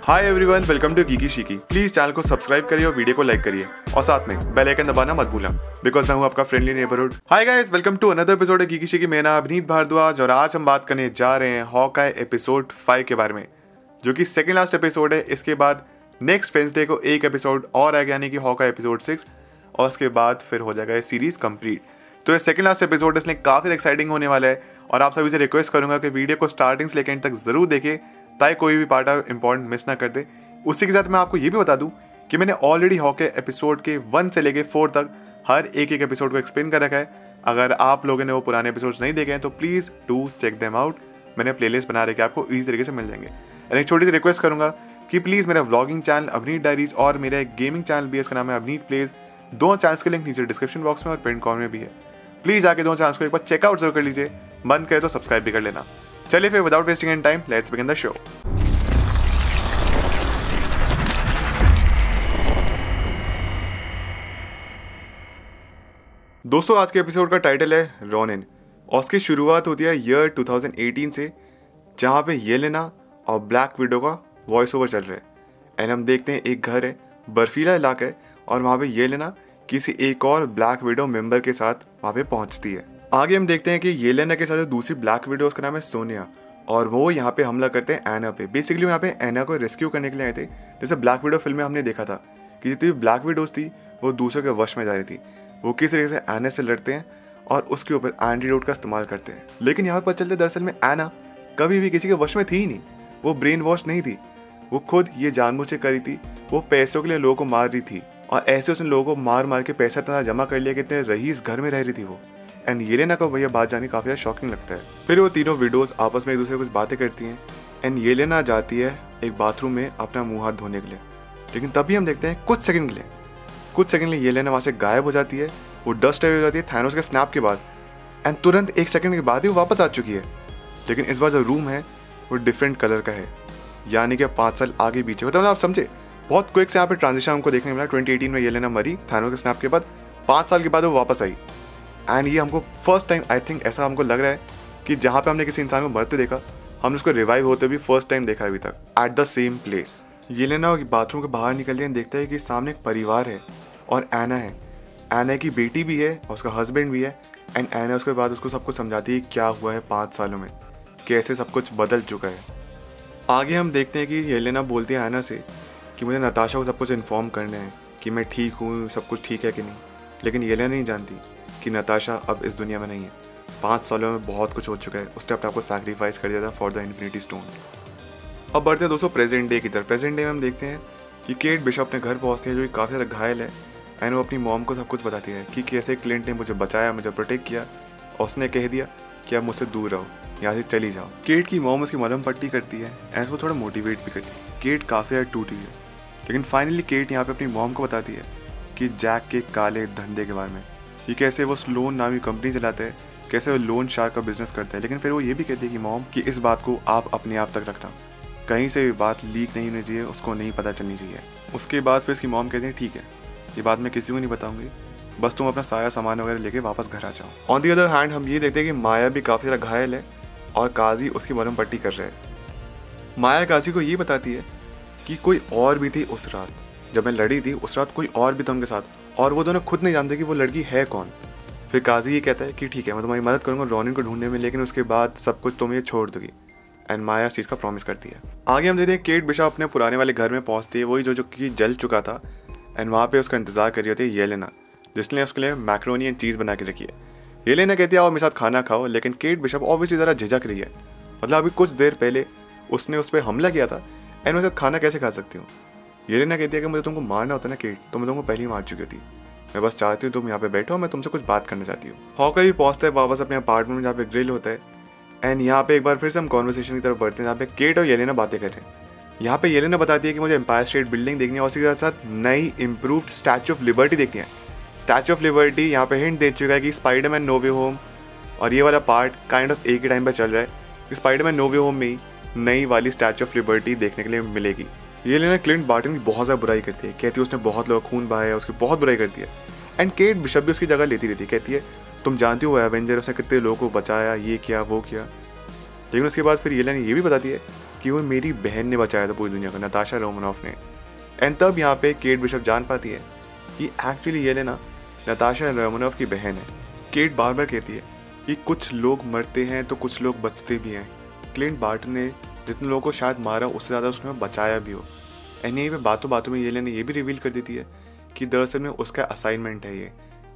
Hi everyone, welcome to geeky shiki. Please channel को subscribe करिए और वीडियो को लाइक करिए और साथ में बेल आइकन दबाना मत भूलना बिकॉज मैं हूं आपका friendly neighbourhood. Hi guys, welcome to another episode of Geeky Sheeky. मेरा नाम अभिनीत भारद्वाज और आज हम बात करने जा रहे हैं हॉकाई एपिसोड 5 के बारे में, जो कि सेकंड लास्ट एपिसोड है। इसके बाद नेक्स्ट वेडनेसडे को एक एपिसोड और आएगा, यानी कि हॉकाई एपिसोड 6, और उसके बाद फिर हो जाएगा ये सीरीज कंप्लीट। तो ये सेकंड लास्ट एपिसोड इसलिए काफ़ी एक्साइटिंग होने वाला है और आप सभी से रिक्वेस्ट करूंगा कि वीडियो को स्टार्टिंग से लेकर एंड तक जरूर देखें ताकि कोई भी पार्ट आप इंपॉर्टेंट मिस ना कर दे। उसी के साथ मैं आपको ये भी बता दूं कि मैंने ऑलरेडी हॉकी एपिसोड के 1 से लेके 4 तक हर एक एपिसोड को एक्सप्लेन कर रखा है। अगर आप लोगों ने वो पुराने एपिसोड्स नहीं देखे हैं तो please do check them out. मैंने प्लेलिस्ट बना रखी है, आपको ईजी तरीके से मिल जाएंगे। और एक छोटी सी रिक्वेस्ट करूंगा कि प्लीज़ मेरा व्लॉगिंग चैनल अभिनीत डायरीज और मेरा एक गेमिंग चैनल भी है, इसका नाम है अभिनीत प्लेज। दोनों चैनल्स के लिंक नीचे डिस्क्रिप्शन बॉक्स में और पिन कॉर्नर में भी है। प्लीज़ आके दोनों चैनल्स को एक बार चेकआउट जरूर कर लीजिए, मन करे तो सब्सक्राइब भी कर लेना। चलिए फिर without wasting any time let's begin the show. दोस्तों, आज के एपिसोड का टाइटल है रोनिन और उसकी शुरुआत होती है ईयर 2018 से, जहाँ पे येलेना और ब्लैक विडो का वॉइस ओवर चल रहा है। एंड हम देखते हैं एक घर है, बर्फीला इलाका है, और वहाँ पे येलेना किसी एक और ब्लैक विडो मेंबर के साथ वहाँ पे पहुँचती है। आगे हम देखते हैं कि येलेना के साथ दूसरी ब्लैक विडो, उसका नाम है सोनिया, और वो यहाँ पे हमला करते हैं एना पे। बेसिकली यहाँ पे एना को रेस्क्यू करने के लिए आए थे। जैसे ब्लैक विडो फिल्म में हमने देखा था कि जितनी भी ब्लैक विडोज थी वो दूसरों के वश में जा रही थी। वो किस तरीके से एना से लड़ते हैं और उसके ऊपर एंटीडोट का इस्तेमाल करते हैं। लेकिन यहाँ पर चलते दरअसल में एना कभी भी किसी के वश में थी ही नहीं। वो ब्रेन वॉश नहीं थी, वो खुद ये जानबूझ के करी थी। वो पैसों के लिए लोगों को मार रही थी और ऐसे उसने लोगों को मार मार के पैसा इतना जमा कर लिया कि इतने रईस घर में रह रही थी वो। एंड येलेना को भैया बात जानी काफ़ी शॉकिंग लगता है। फिर वो तीनों विडोज आपस में एक दूसरे को कुछ बातें करती हैं एंड येलेना जाती है एक बाथरूम में अपना मुँह हाथ धोने के लिए। लेकिन तभी हम देखते हैं कुछ सेकंड के लिए येलेना वहाँ से गायब हो जाती है। वो डस्ट अवे हो जाती है थैनोस के स्नैप के बाद, एंड तुरंत 1 सेकंड के बाद ही वो वापस आ चुकी है। लेकिन इस बार जो रूम है वो डिफरेंट कलर का है, यानी कि 5 साल आगे पीछे। मतलब आप समझे, बहुत क्विक से यहाँ पे ट्रांजिशन हमको देखने मिला। 2018 में येलेना मरी थैनोस के स्नैप के बाद, 5 साल के बाद वो वापस आई। एंड ये हमको फर्स्ट टाइम, आई थिंक ऐसा हमको लग रहा है कि जहाँ पे हमने किसी इंसान को मरते देखा, हमने उसको रिवाइव होते भी फर्स्ट टाइम देखा अभी तक at the same place. Yelena bathroom के बाहर निकलती है, देखता है कि सामने एक परिवार है और एना है। एना की बेटी भी है और उसका हस्बैंड भी है। एंड एना उसके बाद उसको सब कुछ समझाती है क्या हुआ है 5 सालों में, कैसे सब कुछ बदल चुका है। आगे हम देखते हैं कि येलेना बोलती है एना से कि मुझे नताशा को सब कुछ इन्फॉर्म करना है कि मैं ठीक हूँ, सब कुछ ठीक है कि नहीं। लेकिन येलेना नहीं जानती कि नताशा अब इस दुनिया में नहीं है। 5 सालों में बहुत कुछ हो चुका है, उसने अपने आप को सैक्रिफाइस कर दिया था फॉर द इन्फिनिटी स्टोन। अब बढ़ते हैं दोस्तों प्रेजेंट डे की तरफ। प्रेजेंट डे में हम देखते हैं कि केट बिशप अपने घर पहुँचती है, जो कि काफ़ी ज़्यादा घायल है। एंड वो अपनी मॉम को सब कुछ बताती है कि कैसे क्लिंट ने मुझे बचाया, मुझे प्रोटेक्ट किया, और उसने कह दिया कि आप मुझसे दूर रहो, यहाँ से चली जाओ। केट की मॉम उसकी मलहम पट्टी करती है एंड वो थोड़ा मोटिवेट भी करती है। केट काफ़ी ज़्यादा टूटी है, लेकिन फाइनली केट यहाँ पे अपनी मॉम को बताती है कि जैक के काले धंधे के बारे में, कि कैसे वो स्लोन नामी कंपनी चलाते हैं, कैसे वो लोन शार्क का बिजनेस करते हैं। लेकिन फिर वो ये भी कहती है कि मॉम कि इस बात को आप अपने आप तक रखना, कहीं से बात लीक नहीं होनी चाहिए, उसको नहीं पता चलनी चाहिए। उसके बाद फिर उसकी मॉम कहती है ठीक है, ये बात मैं किसी को नहीं बताऊंगी, बस तुम अपना सारा सामान वगैरह लेके वापस घर आ जाओ। ऑन दी अदर हैंड हम ये देखते हैं कि माया भी काफ़ी ज़्यादा घायल है और काजी उसकी मलहम पट्टी कर रहे हैं। माया काजी को ये बताती है कि कोई और भी थी उस रात, जब मैं लड़ी थी उस रात कोई और भी था उनके साथ, और वो दोनों खुद नहीं जानते कि वो लड़की है कौन। फिर काजी ये कहता है कि ठीक है, मैं तुम्हारी मदद करूँगा रोनिन को ढूंढने में, लेकिन उसके बाद सब कुछ तुम ये छोड़ दोगी। एंड माया इस चीज़ का प्रॉमिस करती है। आगे हम देखते हैं केट बिशप अपने पुराने वाले घर में पहुँचती है, वही जो कि जल चुका था। एंड वहाँ पे उसका इंतजार कर रही होती है येलेना, जिसने उसके लिए मैक्रोनी एंड चीज़ बना के रखी है। येलेना कहती है आओ मेरे साथ खाना खाओ, लेकिन केट बिशप ऑब्वियसली ज़रा झिझक रही है। मतलब अभी कुछ देर पहले उसने उस पर हमला किया था एंड उसके साथ खाना कैसे खा सकती हूँ। येलेना कहती है कि मुझे तुमको मारना होता ना केट, तो मैं तुमको पहले ही मार चुकी थी। मैं बस चाहती हूँ तुम यहाँ पे बैठो, मैं तुमसे कुछ बात करना चाहती हूँ। हॉकाई भी पहुँचता है वापस अपने अपार्टमेंट में जहाँ पे ग्रिल होता है। एंड यहाँ पे एक बार फिर से हम कॉन्वर्सेशन की तरफ बढ़ते हैं, जहाँ पे केट और येलेना बातें कर रहे हैं। यहाँ पे येलेना बताती है कि मुझे एम्पायर स्टेट बिल्डिंग देखनी है और उसी के साथ नई इम्प्रूव्ड स्टैचू ऑफ लिबर्टी देखनी है। स्टैचू ऑफ लिबर्टी यहाँ पे हिंट दे चुका है कि स्पाइडरमैन नो वे होम और ये वाला पार्ट काइंड ऑफ एक ही टाइम पर चल रहा है कि स्पाइडरमैन नो वे होम में ही नई वाली स्टैचू ऑफ लिबर्टी देखने के लिए मिलेगी। येलेना क्लिंट बार्टन की बहुत ज़्यादा बुराई करती है, कहती है उसने बहुत लोग खून बहाया है, उसकी बहुत बुराई करती है। एंड केट बिशप भी उसकी जगह लेती रहती है, कहती है तुम जानती हो वो एवेंजर, उसने कितने लोगों को बचाया, ये किया वो किया। लेकिन उसके बाद फिर येलेना ये भी बताती है कि वो मेरी बहन ने बचाया था पूरी दुनिया को, नताशा रोमानोफ ने। एंड तब यहाँ पे केट बिशप जान पाती है कि एक्चुअली येलेना नताशा रोमानोफ की बहन है। केट बार बार कहती है कि कुछ लोग मरते हैं तो कुछ लोग बचते भी हैं। क्लिंट बार्टन ने जितने लोगों को शायद मारा उससे ज़्यादा उसने बचाया भी हो। एंड यहीं पे बातों बातों में येलेना ये भी रिवील कर देती है कि दरअसल में उसका असाइनमेंट है ये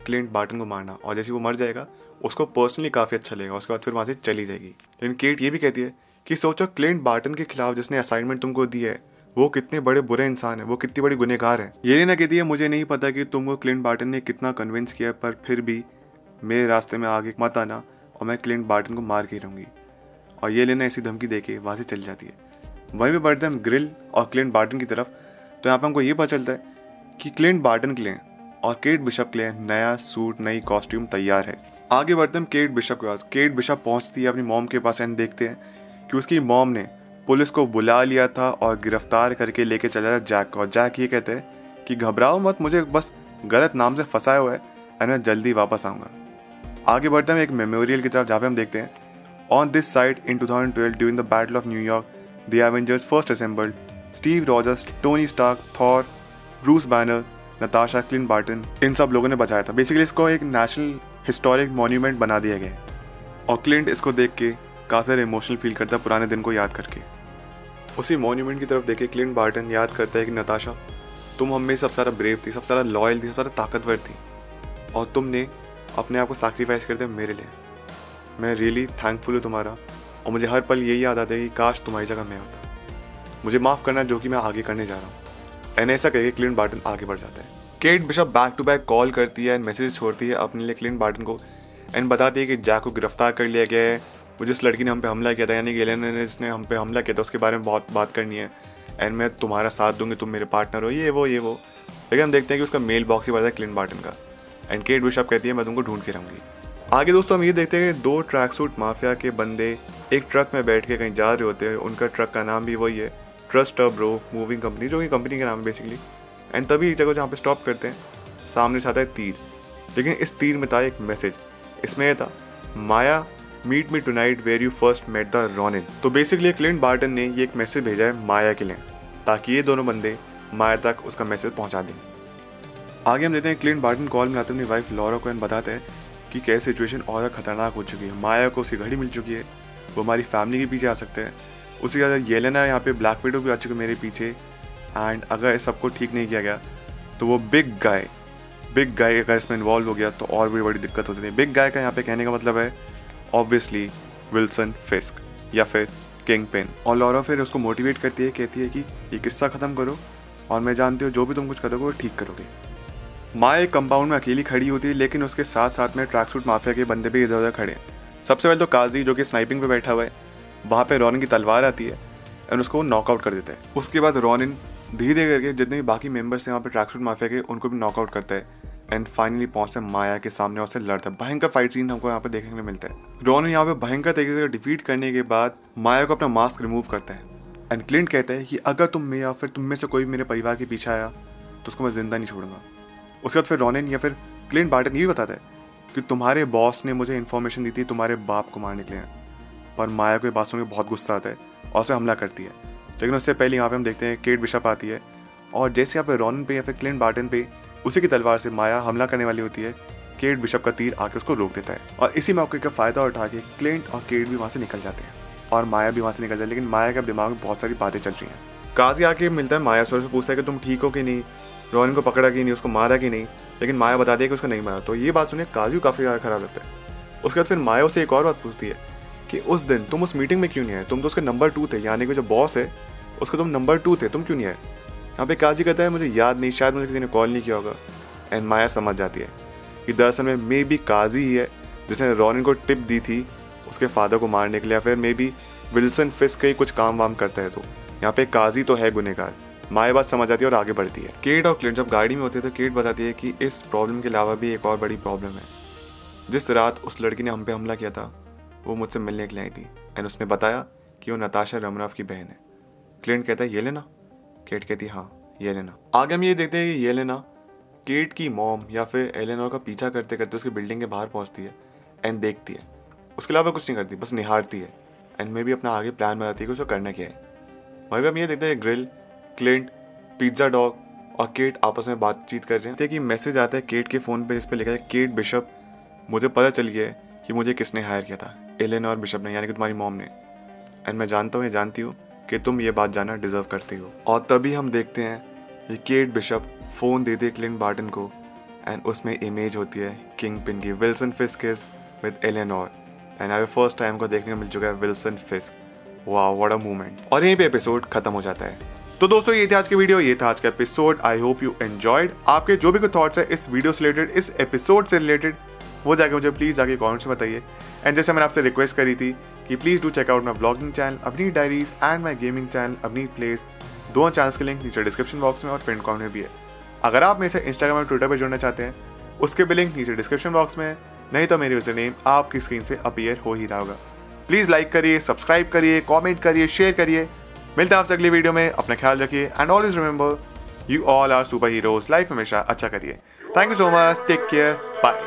क्लिंट बार्टन को मारना, और जैसे वो मर जाएगा उसको पर्सनली काफ़ी अच्छा लगेगा, उसके बाद फिर वहाँ से चली जाएगी। लेकिन केट ये भी कहती है कि सोचो क्लिंट बार्टन के खिलाफ जिसने असाइनमेंट तुमको दिया है वो कितने बड़े बुरे इंसान है, वो कितनी बड़ी गुनहगार है। येलेना कहती है मुझे नहीं पता कि तुमको क्लिंट बार्टन ने कितना कन्विंस किया, पर फिर भी मेरे रास्ते में आगे मत आना और मैं क्लिंट बार्टन को मार के रहूँगी। और येलेना ऐसी धमकी दे के वहाँ से चली जाती है। वहीं पे बढ़ते हम ग्रिल और क्लिंट बार्टन की तरफ, तो यहाँ पर हमको ये पता चलता है कि क्लिंट बार्टन के लिए और केट बिशप के लिए नया सूट, नई कॉस्ट्यूम तैयार है। आगे बढ़ते हम केट बिशप के पास। केट बिशप पहुंचती है अपनी मॉम के पास एंड देखते हैं कि उसकी मॉम ने पुलिस को बुला लिया था और गिरफ्तार करके लेके चला था जैक को। और जैक ये कहते हैं कि घबराओ मत, मुझे बस गलत नाम से फंसाया हुआ है एंड मैं जल्दी वापस आऊँगा। आगे बढ़ते हैं एक मेमोरियल की तरफ जहाँ पे हम देखते हैं on this site in 2012 during the battle of New York the Avengers first assembled Steve Rogers, Tony Stark, Thor, Bruce Banner, Natasha, Clint Barton, इन सब लोगों ने बचाया था। बेसिकली इसको एक नेशनल हिस्टोरिक मॉन्यूमेंट बना दिया गया है और क्लिंट इसको देख के काफ़ी ज़्यादा इमोशनल फील करता है पुराने दिन को याद करके। उसी मॉन्यूमेंट की तरफ देख के क्लिंट बार्टन याद करता है कि नताशा तुम हम में सबसे ज़्यादा ब्रेव थी, सबसे ज़्यादा लॉयल थी, सबसे ज़्यादा ताकतवर थी और तुमने अपने आप को सैक्रिफाइस कर दिया मेरे लिए। मैं रियली थैंकफुल हूँ तुम्हारा और मुझे हर पल यही याद आता है कि काश तुम्हारी जगह मैं होता। मुझे माफ़ करना जो कि मैं आगे करने जा रहा हूँ। एंड ऐसा कह के क्लिंट बार्टन आगे बढ़ जाता है। Kate Bishop back to back call करती है एंड मैसेज छोड़ती है अपने लिए क्लिंट बार्टन को एंड बताती है कि जैक को गिरफ्तार कर लिया गया है। वो जिस लड़की ने हम पे हमला किया था, यानी कि येलेना ने जिसने हम पे हमला किया था, उसके बारे में बहुत बात करनी है एंड मैं तुम्हारा साथ दूंगी, तुम मेरे पार्टनर हो, ये वो। लेकिन हम देखते हैं कि उसका मेल बॉक्स ही बता है क्लिंट बार्टन का। एंड केट बिशप कहती है मैं तुमको ढूंढ के रहूँगी। आगे दोस्तों हम ये देखते हैं कि 2 ट्रैक सूट माफिया के बंदे एक ट्रक में बैठ के कहीं जा रहे होते हैं। उनका ट्रक का नाम भी वही है, ट्रस्ट ब्रो मूविंग कंपनी, जो कि कंपनी का नाम है बेसिकली। एंड तभी एक जगह जहाँ पे स्टॉप करते हैं सामने से आता है तीर। लेकिन इस तीर में था एक मैसेज। इसमें यह था Maya meet me tonight where you first met the Ronin. तो बेसिकली क्लिंट बार्टन ने ये एक मैसेज भेजा है माया के लिए ताकि ये दोनों बंदे माया तक उसका मैसेज पहुंचा दें। आगे हम देखते हैं क्लिंट बार्टन कॉल मिलाते अपनी वाइफ लॉरा को एंड बताते हैं कि कैसी सिचुएशन और खतरनाक हो चुकी है। माया को उसकी घड़ी मिल चुकी है, वो हमारी फैमिली के पीछे आ सकते हैं। उसी के बाद येलेना यहाँ पे ब्लैक विडो भी आ चुके मेरे पीछे। एंड अगर इस सबको ठीक नहीं किया गया तो वो बिग गाय अगर इसमें इन्वॉल्व हो गया तो और भी बड़ी दिक्कत हो सकती है। बिग गाय का यहाँ पे कहने का मतलब है ऑब्वियसली विल्सन फिस्क या फिर किंग पेन। और लॉरा फिर उसको मोटिवेट करती है, कहती है कि ये किस्सा ख़त्म करो और मैं जानती हूँ जो भी तुम कुछ करोगे वो ठीक करोगे। माया एक कंपाउंड में अकेली खड़ी होती है, लेकिन उसके साथ साथ में ट्रैक सूट माफिया के बंदे भी इधर उधर खड़े हैं। सबसे पहले तो काजी जो कि स्नाइपिंग पे बैठा हुआ है, वहाँ पे रॉनिन की तलवार आती है और उसको नॉकआउट कर देता है। उसके बाद रॉनिन धीरे करके जितने भी बाकी मेंबर्स थे वहाँ पे ट्रैक सूट माफिया के उनको भी नॉकआउट करता है एंड फाइनली पहुंचते माया के सामने और से लड़ता है। भयंकर फाइट सीन हमको यहाँ पे देखने को मिलता है। रॉनिन यहाँ पे भयंकर तरीके से डिफीट करने के बाद माया को अपना मास्क रिमूव करता है एंड क्लिंट कहता है कि अगर तुम में या फिर तुम में से कोई भी मेरे परिवार के पीछे आया तो उसको मैं जिंदा नहीं छोड़ूंगा। उसके बाद फिर रॉनिन या फिर क्लिंट बार्टन ये भी बताता है कि तुम्हारे बॉस ने मुझे इन्फॉर्मेशन दी थी तुम्हारे बाप को मारने के लिए। पर माया को ये बात सुन के बहुत गुस्सा आता है और उसे हमला करती है। लेकिन उससे पहले यहाँ पे हम देखते हैं केट बिशप आती है और जैसे यहाँ पे रॉनिन पे या फिर क्लिंट बार्टन पे उसी की तलवार से माया हमला करने वाली होती है, केट बिशप का तीर आके उसको रोक देता है और इसी मौके का फ़ायदा उठा के क्लिंट और केट भी वहाँ से निकल जाते हैं और माया भी वहाँ से निकल जाती है। लेकिन माया के दिमाग में बहुत सारी बातें चल रही हैं। काजी आके मिलता है माया से पूछता है कि तुम ठीक हो कि नहीं, रॉनिन को पकड़ा कि नहीं, उसको मारा कि नहीं। लेकिन माया बताती है कि उसको नहीं मारा। तो ये बात सुने काजी काफ़ी ज़्यादा खराब लगता है। उसके बाद फिर माया उसे एक और बात पूछती है कि उस दिन तुम उस मीटिंग में क्यों नहीं आए, तुम तो उसके नंबर 2 थे, यानी कि जो बॉस है उसको तुम नंबर 2 थे, तुम क्यों नहीं आए। यहाँ पे काजी कहता है मुझे याद नहीं, शायद मुझे किसी ने कॉल नहीं किया होगा। एंड माया समझ जाती है कि दरअसल में मे बी काजी ही है जिसने रॉनिन को टिप दी थी उसके फादर को मारने के लिए, या फिर मे बी विल्सन फिस्क का ही कुछ काम वाम करता है। तो यहाँ पे काजी तो है गुनहगार। माया बात समझ आती है और आगे बढ़ती है। केट और क्लिंट जब गाड़ी में होते हैं तो केट बताती है कि इस प्रॉब्लम के अलावा भी एक और बड़ी प्रॉब्लम है। जिस रात उस लड़की ने हम पे हमला किया था वो मुझसे मिलने के लिए आई थी एंड उसने बताया कि वो नताशा रोमानोफ की बहन है। क्लिंट कहता है येलेना। केट कहती है हाँ येलेना। आगे हम ये देखते हैं कि येलेना केट की मॉम या फिर एलेनोर का पीछा करते करते उसकी बिल्डिंग के बाहर पहुंचती है एंड देखती है। उसके अलावा कुछ नहीं करती, बस निहारती है एंड में भी अपना आगे प्लान बनाती है कि उसको करना क्या है। वहीं पे हम ये देखते हैं ग्रिल, क्लिंट, पिज्जा डॉग और केट आपस में बातचीत कर रहे हैं कि मैसेज आता है केट के फ़ोन पे जिस पे लिखा है केट बिशप, मुझे पता चल गया है कि मुझे किसने हायर किया था, एलेनोर बिशप ने, यानी कि तुम्हारी मॉम ने। एंड मैं जानता हूँ, ये जानती हूँ कि तुम ये बात जानना डिजर्व करती हो। और तभी हम देखते हैं कि केट बिशप फ़ोन दे दे क्लिंट बार्टन को एंड उसमें इमेज होती है किंग पिन की, Wilson फिस्क is with Eleanor. And अभी फर्स्ट टाइम को देखने को मिल चुका है विल्सन फिस्क। वाह व्हाट अ मूवमेंट। और यहीं पे एपिसोड खत्म हो जाता है। तो दोस्तों ये थी आज की वीडियो, ये था आज का episode. I hope you enjoyed. आपके जो भी कुछ थॉट्स है इस वीडियो से रिलेटेड, इस एपिसोड से रिलेटेड, वो जाके मुझे प्लीज़ जाके कमेंट्स में बताइए। एंड जैसे मैंने आपसे रिक्वेस्ट करी थी कि please do check out my blogging channel Apni Diaries and my gaming channel Apni Place. दोनों चैनल्स के लिंक नीचे डिस्क्रिप्शन बॉक्स में और पिन कमेंट में भी है। अगर आप मेरे से इंस्टाग्राम और ट्विटर पर जुड़ना चाहते हैं उसके भी लिंक नीचे डिस्क्रिप्शन बॉक्स में है, नहीं तो मेरी यूजर नेम आपकी स्क्रीन पे अपीयर हो ही रहा होगा। प्लीज़ लाइक करिए, सब्सक्राइब करिए, कमेंट करिए, शेयर करिए। मिलते हैं आपसे अगली वीडियो में। अपना ख्याल रखिए and always remember you all are super heroes. Life हमेशा अच्छा करिए। Thank you so much, take care, bye.